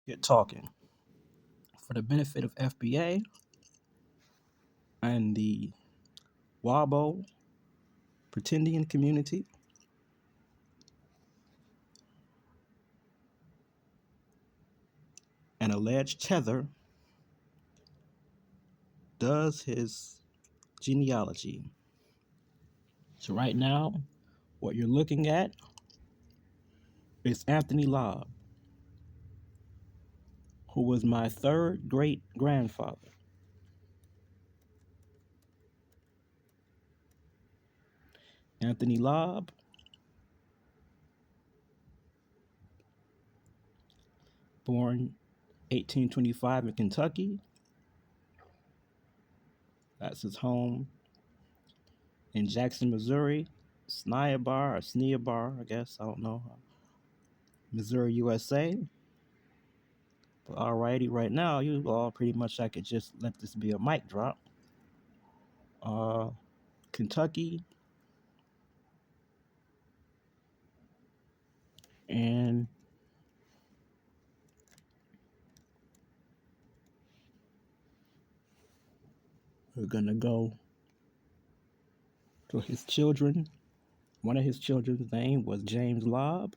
get talking. For the benefit of FBA and the Wabo pretendian community, an alleged tether does his genealogy. So right now, what you're looking at is Anthony Lobb, who was my third great grandfather. Anthony Lobb, born 1825 in Kentucky. That's his home. In Jackson, Missouri, Sneabar, I guess, I don't know. Missouri, USA. But alrighty, right now, you all pretty much I could just let this be a mic drop. Kentucky, and we're gonna go to his children. One of his children's name was James Lobb,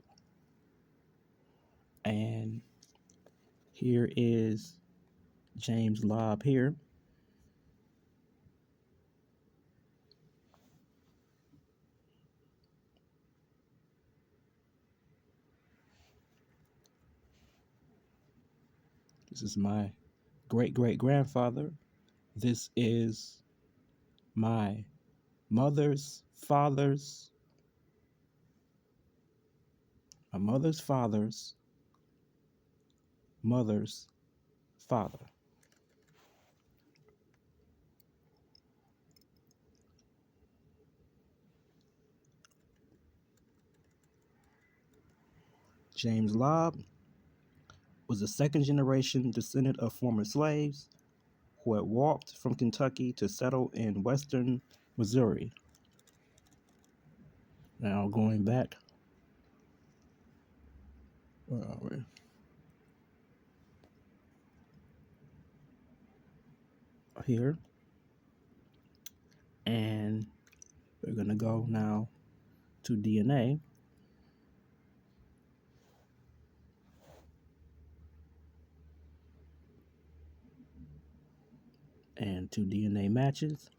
and here is James Lobb here. This is my great great grandfather. This is my mother's father's mother's father. James Lobb was a second generation descendant of former slaves who had walked from Kentucky to settle in western Missouri. Now going back, where are we? Here. And we're gonna go now to DNA. And two DNA matches.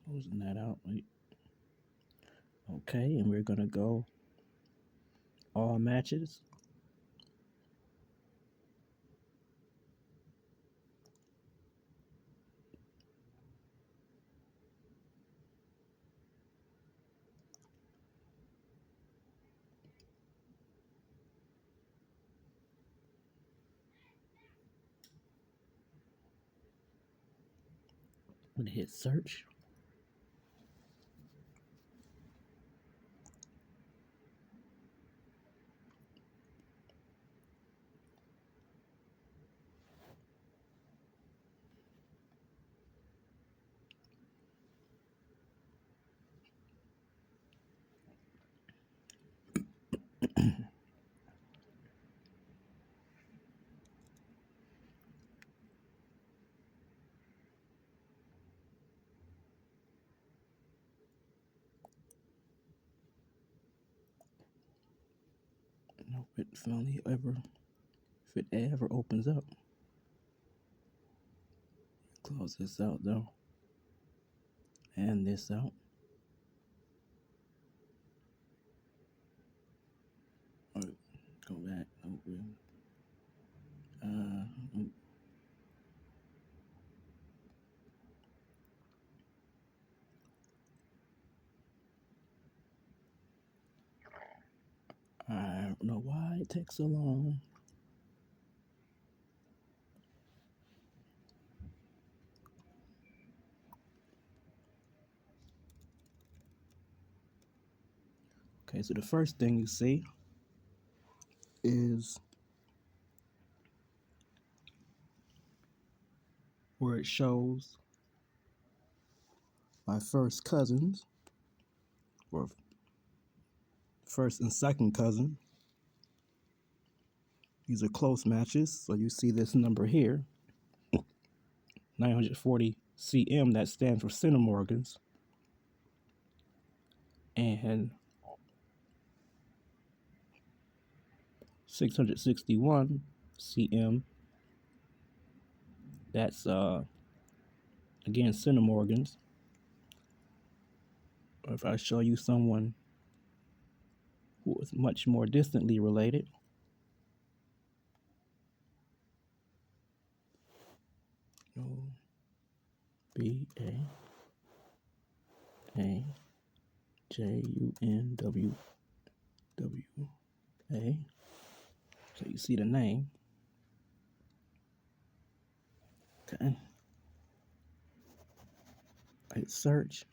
Closing that out. Okay, and we're gonna go all matches. I'm gonna hit search. Nope, it finally if it ever opens up. Close this out though. And this out. Right, go back. Open. I don't know why it takes so long. Okay, so the first thing you see is where it shows my first cousins, or first and second cousin. These are close matches, so you see this number here, 940 cm, that stands for centimorgans, and 661 cm, that's again centimorgans. Or if I show you someone who is much more distantly related, BAInjunwa. So you see the name. Okay. I hit search.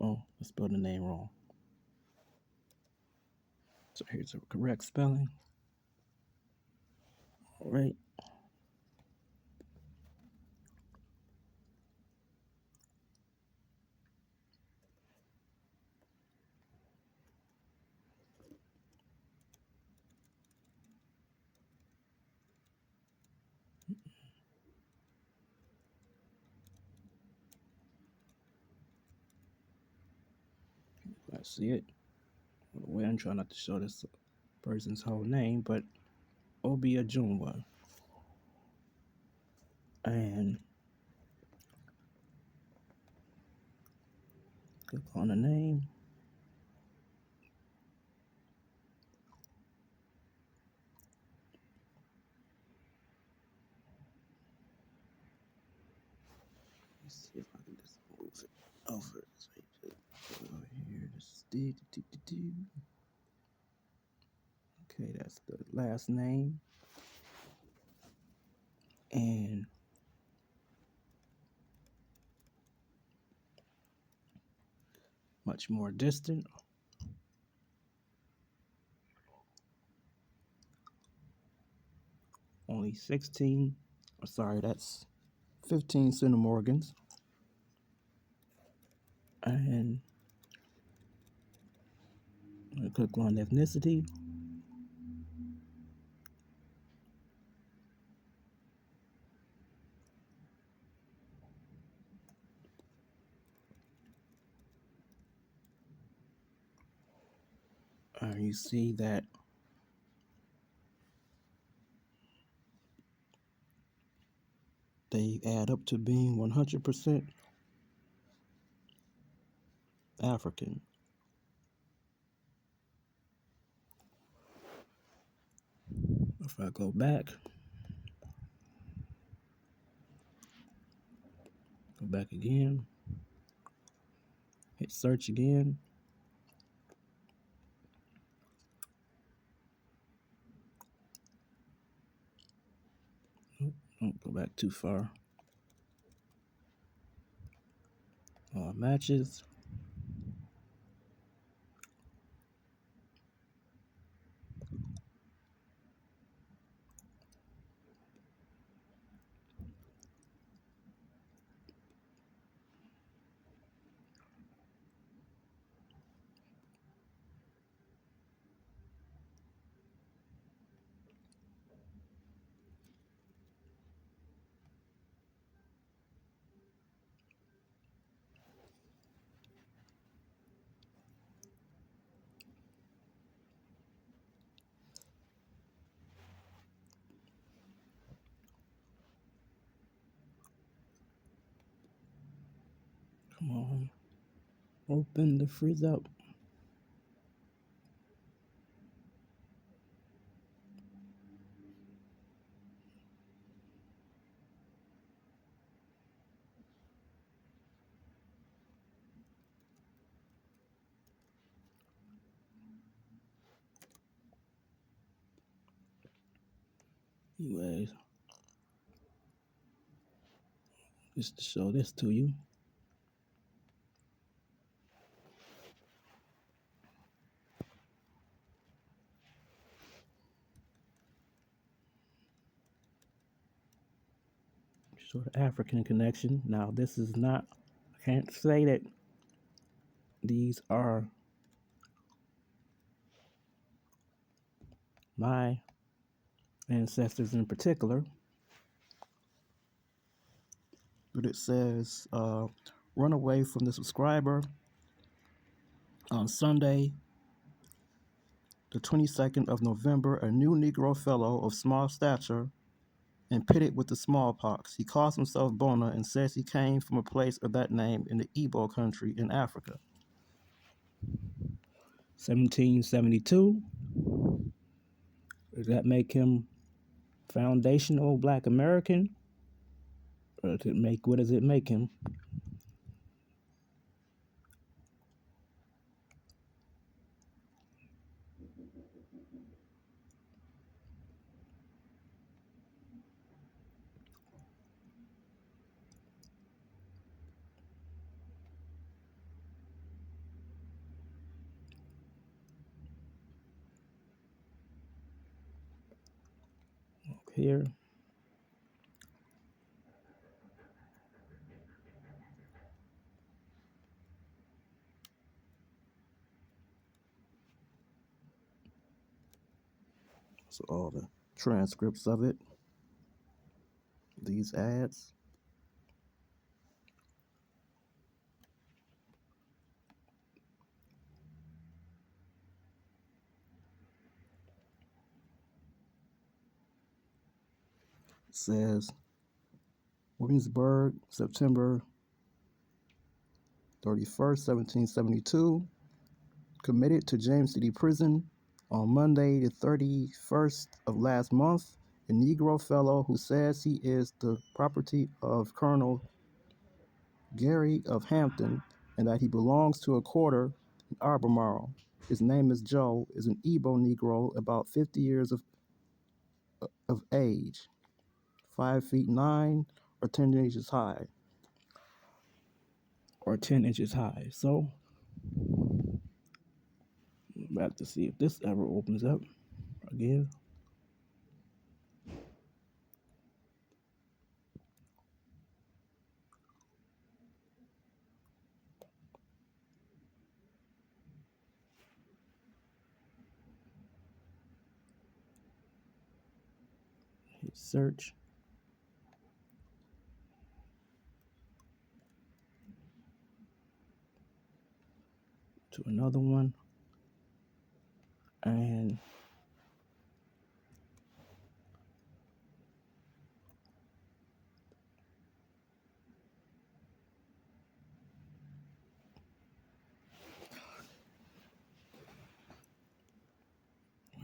Oh, I spelled the name wrong. So here's the correct spelling. All right. I see it. By the way, I'm trying not to show this person's whole name, but FBAIndians. And click on the name. Let's see if I can just move it over. So over here. Okay, that's the last name. And much more distant. Only 16, that's 15 centimorgans. And I click on ethnicity. You see that they add up to being 100% African. If I go back again, hit search again. Don't go back too far. Matches. Come on. Open the freeze up. Anyways, just to show this to you. Show the African connection. Now, this is not, I can't say that these are my ancestors in particular, but it says, run away from the subscriber on Sunday, the 22nd of November, a new Negro fellow of small stature and pitted with the smallpox. He calls himself Bona and says he came from a place of that name in the Igbo country in Africa. 1772. Does that make him foundational Black American? Or does it make, what does it make him? Here. So all the transcripts of it, these ads. It says Williamsburg, September 31st, 1772. Committed to James City Prison on Monday, the 31st of last month. A Negro fellow who says he is the property of Colonel Gary of Hampton and that he belongs to a quarter in Albemarle. His name is Joe, is an Igbo Negro about 50 years of age, 5 feet 9 or 10 inches high. So, I'm about to see if this ever opens up again. Hit search. To another one. And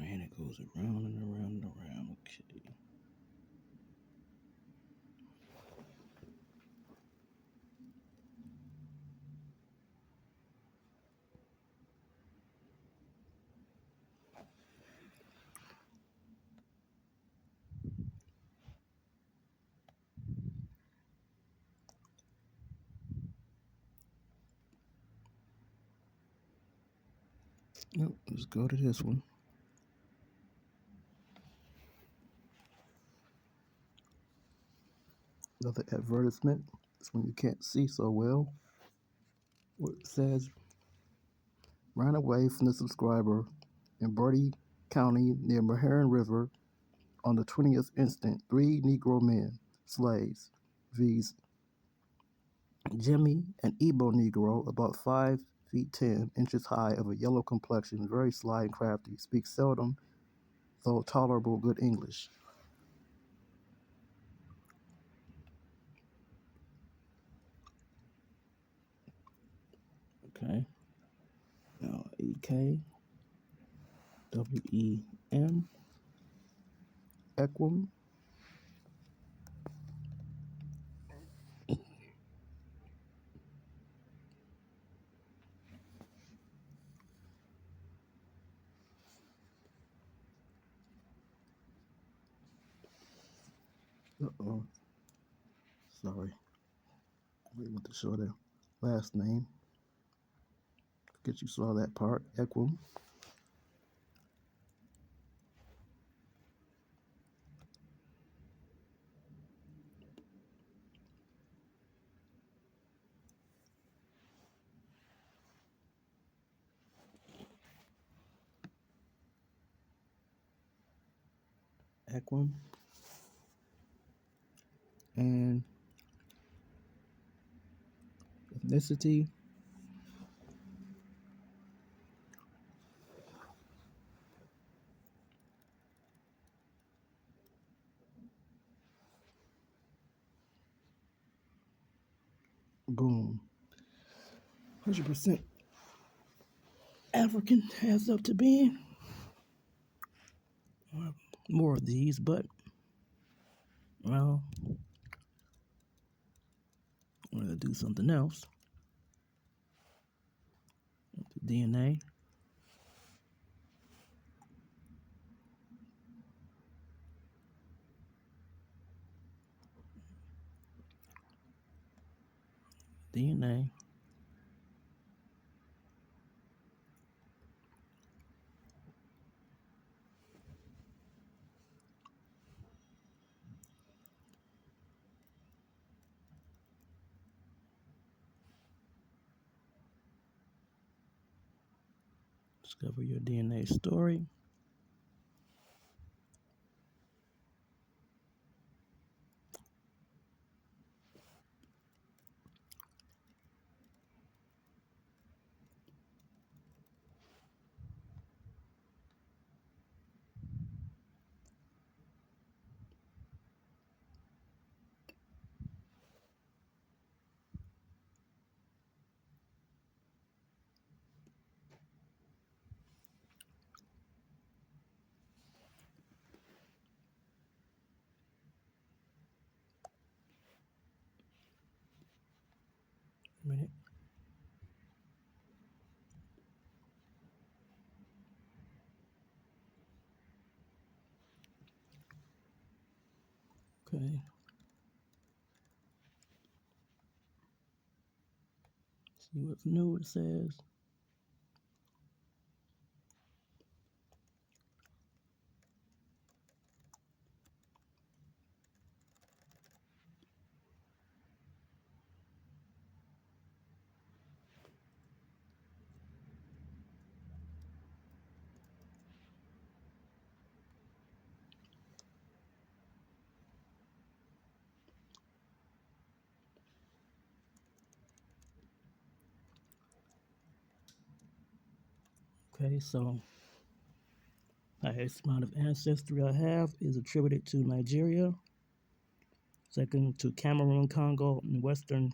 it goes around and around and around. Okay. Yep, let's go to this one. Another advertisement. This one you can't see so well. It says, ran away from the subscriber in Bertie County near Meherrin River on the 20th instant. 3 Negro men, slaves, viz. Jimmy, an Igbo Negro, about 5 feet 10 inches high, of a yellow complexion, very sly and crafty, speaks seldom, though tolerable good English. Okay. Now, EK, WEM, Equum. Uh-oh. Sorry. We want to show the last name. Guess you saw that part. Equum. Equum. And ethnicity. Boom. 100% African has up to being. More of these, but well, I'm gonna do something else. DNA. DNA. Discover your DNA story. A minute. Okay. See what's new, it says. Okay, so highest amount of ancestry I have is attributed to Nigeria, second to Cameroon, Congo, and Western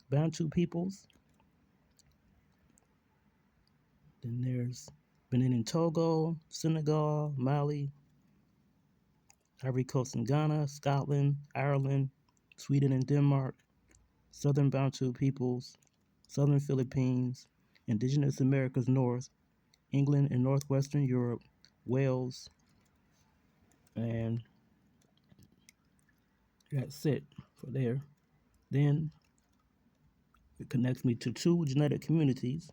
Bantu peoples. Then there's Benin and Togo, Senegal, Mali, Ivory Coast and Ghana, Scotland, Ireland, Sweden and Denmark, Southern Bantu peoples, Southern Philippines, Indigenous Americas North, England and Northwestern Europe, Wales, and that's it for there. Then it connects me to two genetic communities.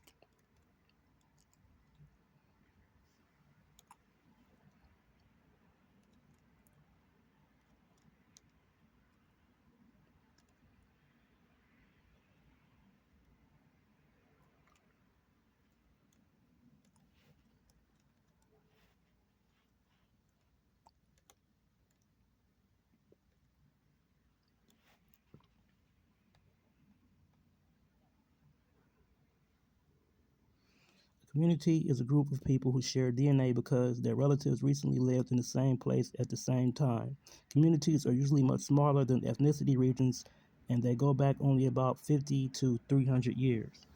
A community is a group of people who share DNA because their relatives recently lived in the same place at the same time. Communities are usually much smaller than ethnicity regions, and they go back only about 50 to 300 years.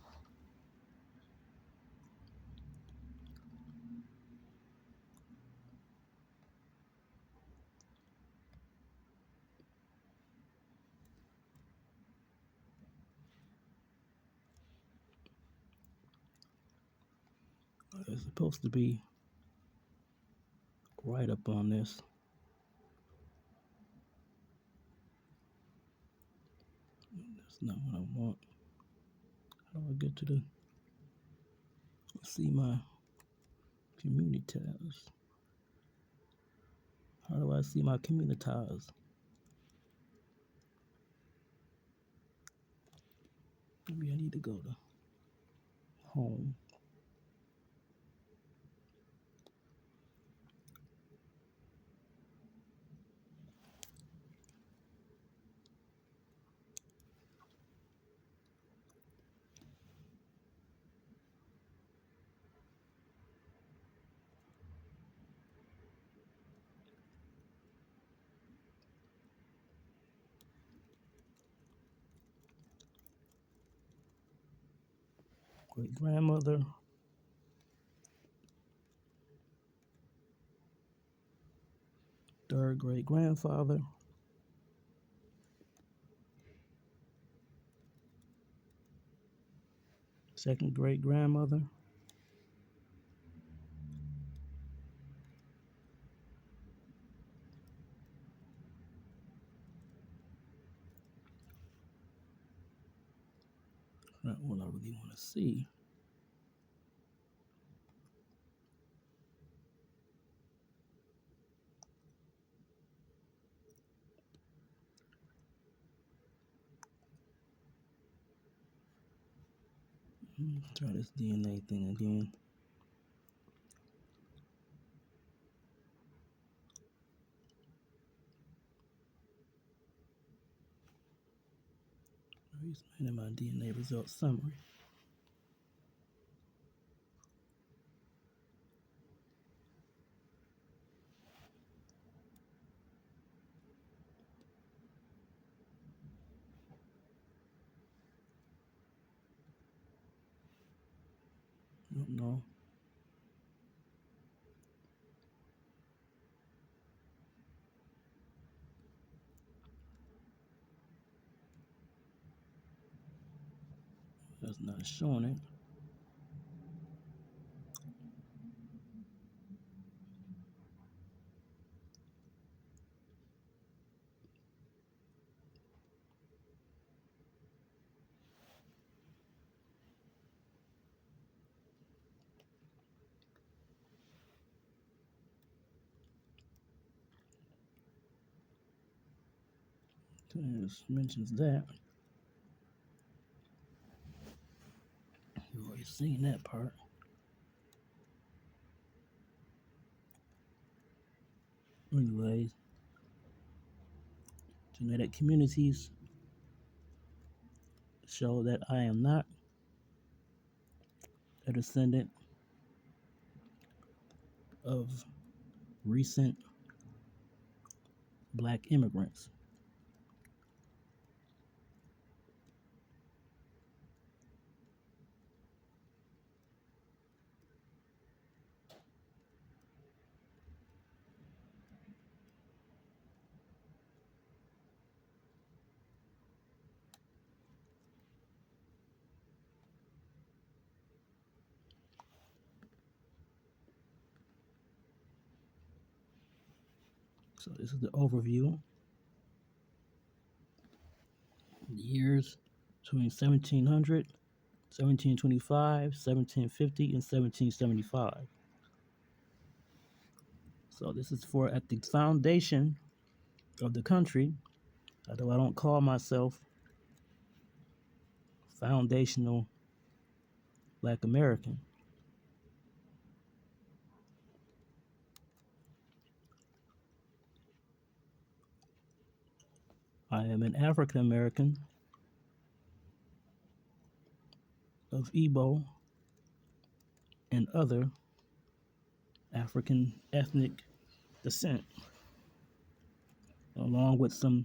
It's supposed to be right up on this. Not what I want. How do I get to the see my community tabs? How do I see my community tabs? Maybe I need to go to home. Great grandmother. Third great grandfather. Second great grandmother. Not what I really want to see. Try this DNA thing again. Resubmitting my DNA results summary. Don't know. That's not showing it. It just mentions that. You've already seen that part. Anyways, genetic communities show that I am not a descendant of recent black immigrants. So this is the overview. The years between 1700, 1725, 1750, and 1775. So this is for at the foundation of the country, although I don't call myself foundational Black American. I am an African American of Igbo and other African ethnic descent, along with some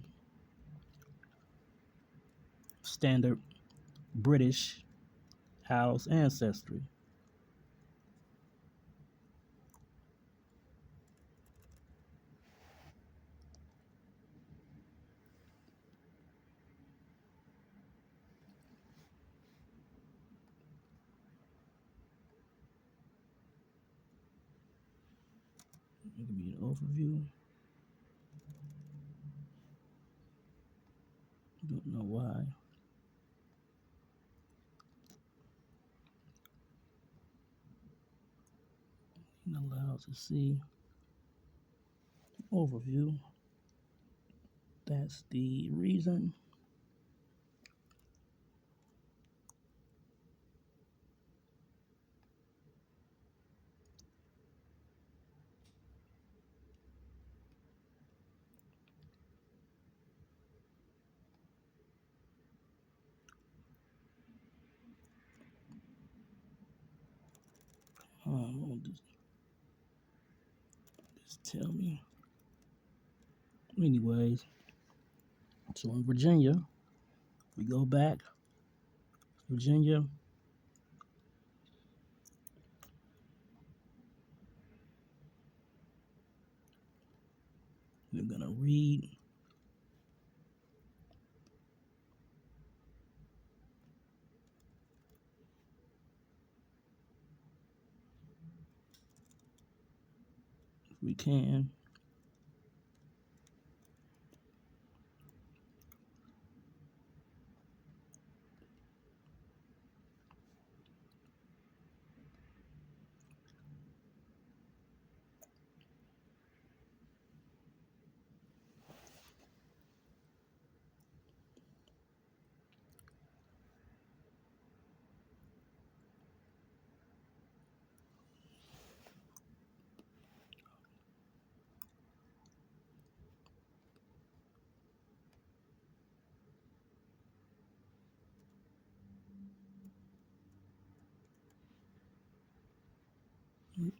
standard British house ancestry. Give me an overview. Don't know why. Allowed to see overview. That's the reason. Just tell me. Anyways, so in Virginia, we go back. Virginia. We're gonna read. If we can.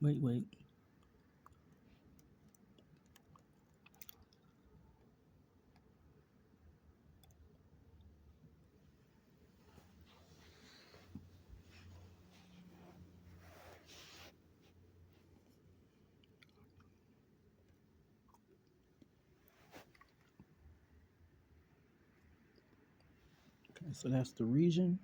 Wait. Okay, so that's the region.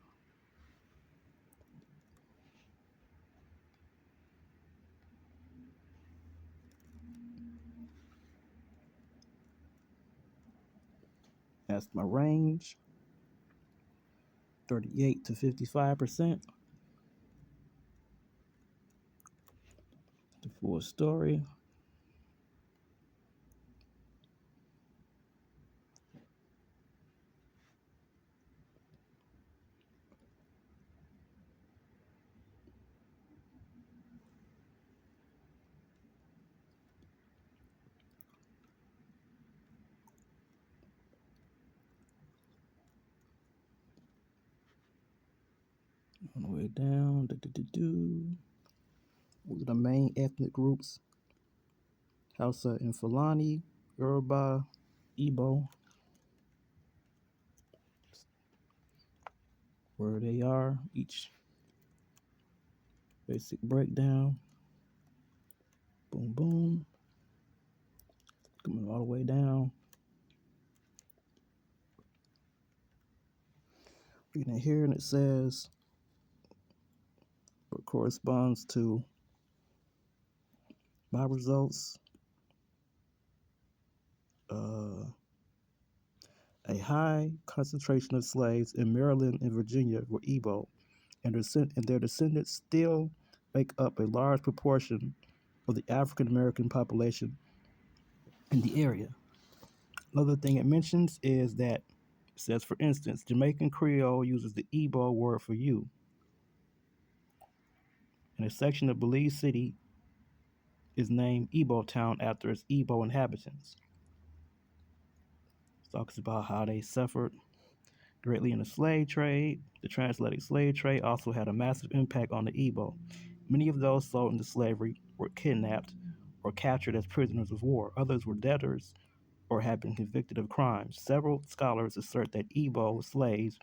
That's my range. 38 to 55%. The full story. On the way down. Those are the main ethnic groups. Hausa and Fulani, Yoruba, Igbo. Where they are, each basic breakdown. Boom, boom. Coming all the way down. Reading here, and it says, what corresponds to my results. A high concentration of slaves in Maryland and Virginia were Igbo, and their descendants still make up a large proportion of the African American population in the area. Another thing it mentions is that it says, for instance, Jamaican Creole uses the Igbo word for you. And a section of Belize City is named Igbo Town after its Igbo inhabitants. It talks about how they suffered greatly in the slave trade. The transatlantic slave trade also had a massive impact on the Igbo. Many of those sold into slavery were kidnapped or captured as prisoners of war. Others were debtors or had been convicted of crimes. Several scholars assert that Igbo slaves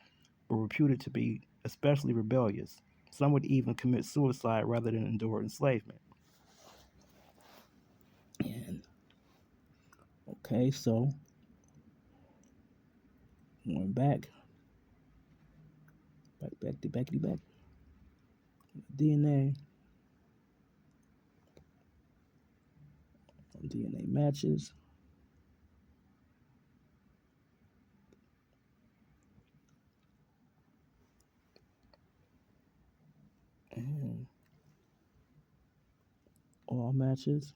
were reputed to be especially rebellious. Some would even commit suicide rather than endure enslavement. And okay, so going back. DNA. DNA matches. And all matches.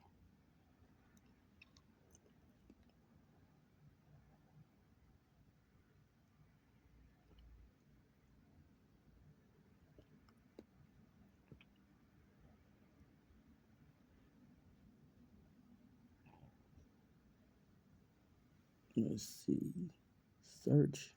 Let's see. Search.